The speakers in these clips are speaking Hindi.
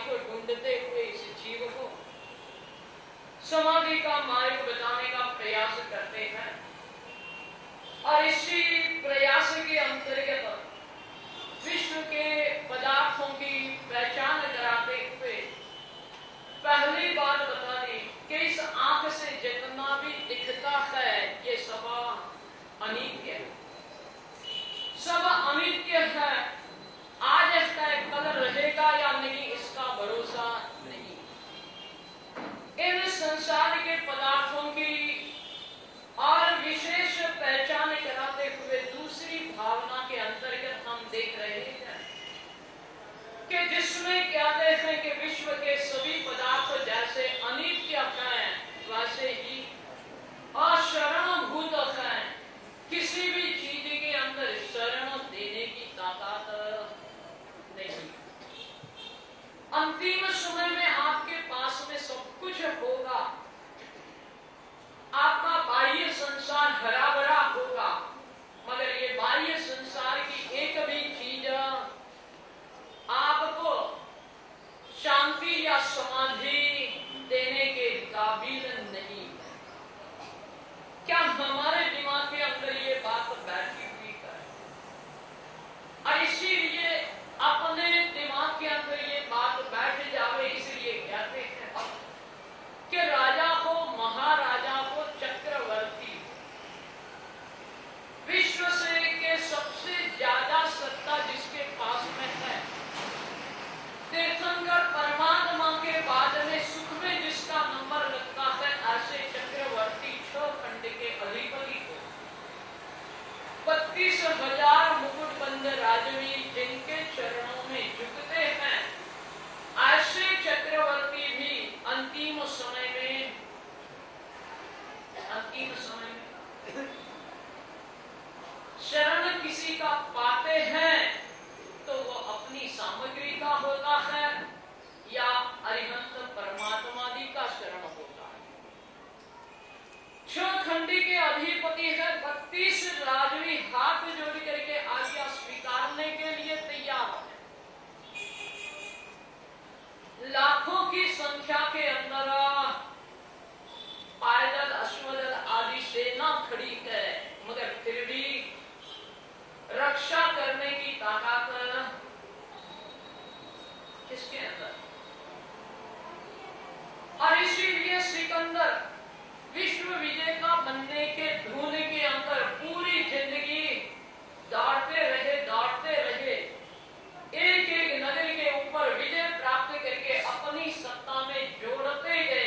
को ढूंढते हुए इस जीव को समाधि का मार्ग बताने का प्रयास करते हैं। और इसी प्रयास के अंतर्गत विश्व के पदार्थों की पहचान कराते हुए पहली बात बता दी कि इस आंख से जितना भी दिखता है ये सब अनित्य है, सब अनित्य है। आज है, कल रहेगा या नहीं इसका भरोसा नहीं। इन संसार के पदार्थों की और विशेष पहचान कराते हुए दूसरी भावना के अंतर्गत हम देख रहे हैं कि जिसमें कहते हैं कि विश्व के सभी पदार्थ जैसे अनित्य हैं वैसे ही अशरणभूत हैं। किसी भी चीज के अंदर शरण देने की ताकत नहीं। अंतिम समय में आपके पास में सब कुछ होगा, आपका बाह्य संसार हरा भरा होगा, मगर ये बाह्य संसार की एक भी चीज आपको शांति या समाधि देने के काबिल नहीं है। क्या हमारे दिमाग के अंदर ये बात बैठी हुई है? और इसीलिए अपने दिमाग के अंदर ये बात बैठ जावे, इसलिए कहते हैं कि राजा हो, महाराजा हो, चक्रवर्ती, विश्व से के सबसे ज्यादा सत्ता जिसके पास में है, तीर्थंकर परमात्मा के बाद में सुख में जिसका नंबर लगता है, ऐसे चक्रवर्ती 6 खंड के अधिपति को 32,000 मुकुटबंद राजवीर जिनके चरणों में झुकते हैं, ऐसे चक्रवर्ती भी अंतिम समय में शरण किसी का पाते हैं तो वो अपनी सामग्री का होता है या अरिहंत परमात्मा दी का शरण होता है। 6 खंडी के अधिपति है, 32 राजवी हाथ जोड़ करके आज्ञा स्वीकारने के लिए तैयार है। लाखों की संख्या के अंदर पायदल, अश्वदल आदि सेना खड़ी है, मगर फिर भी रक्षा करने की ताकत किसके अंदर? और इसीलिए सिकंदर विश्व विजेता बनने के धुन के अंदर पूरी जिंदगी दौड़ते रहे, एक एक नगर के ऊपर विजय प्राप्त करके अपनी सत्ता में जोड़ते गए।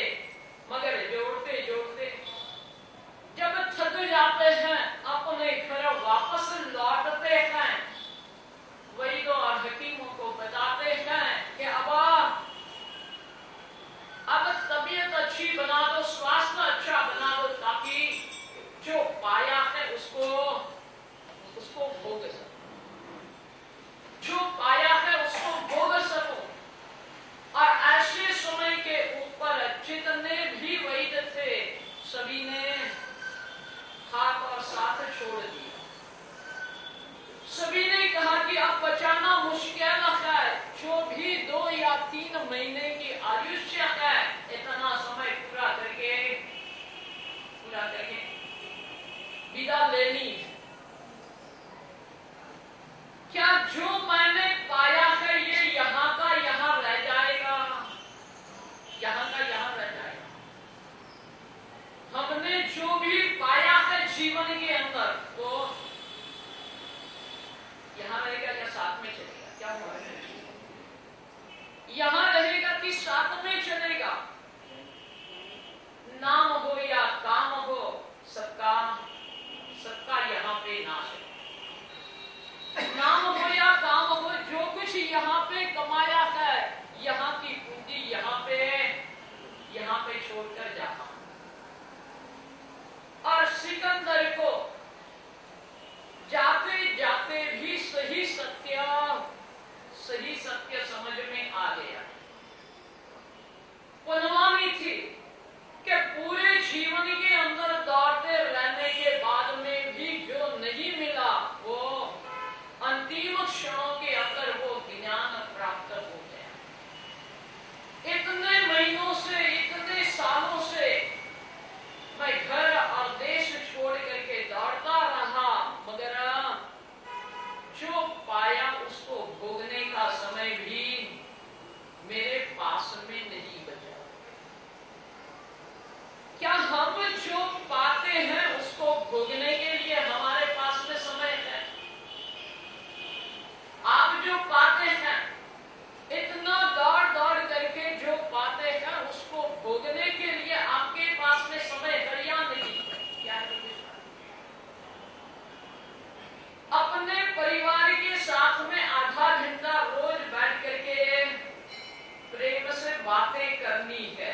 बातें करनी है।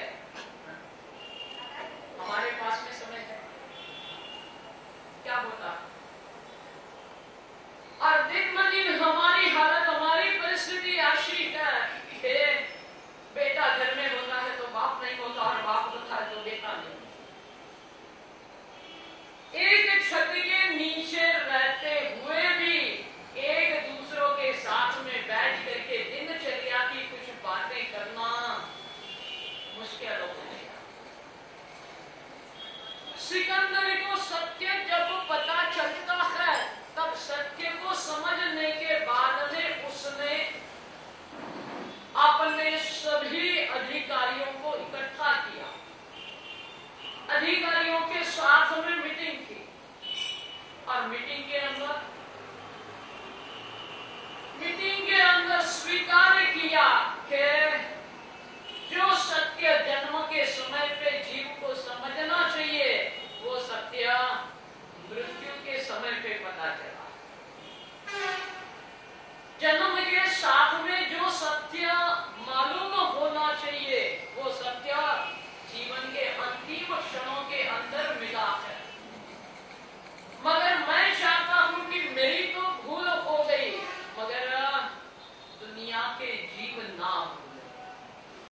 हमारे पास में समय है, क्या होता? और दिन ब दिन हमारी हालत, हमारी परिस्थिति ऐसी है कि बेटा घर में होता है तो बाप नहीं होता, और बाप होता है तो बेटा नहीं। एक छत के नीचे रहते हुए भी एक दूसरों के साथ में बैठ करके दिनचर्या की कुछ बातें करना मुश्किल हो जाएगा। सिकंदर को सत्य जब पता चलता है, तब सत्य को समझने के बाद में उसने अपने सभी अधिकारियों को इकट्ठा किया, अधिकारियों के साथ में मीटिंग की, और मीटिंग के अंदर स्वीकार किया कि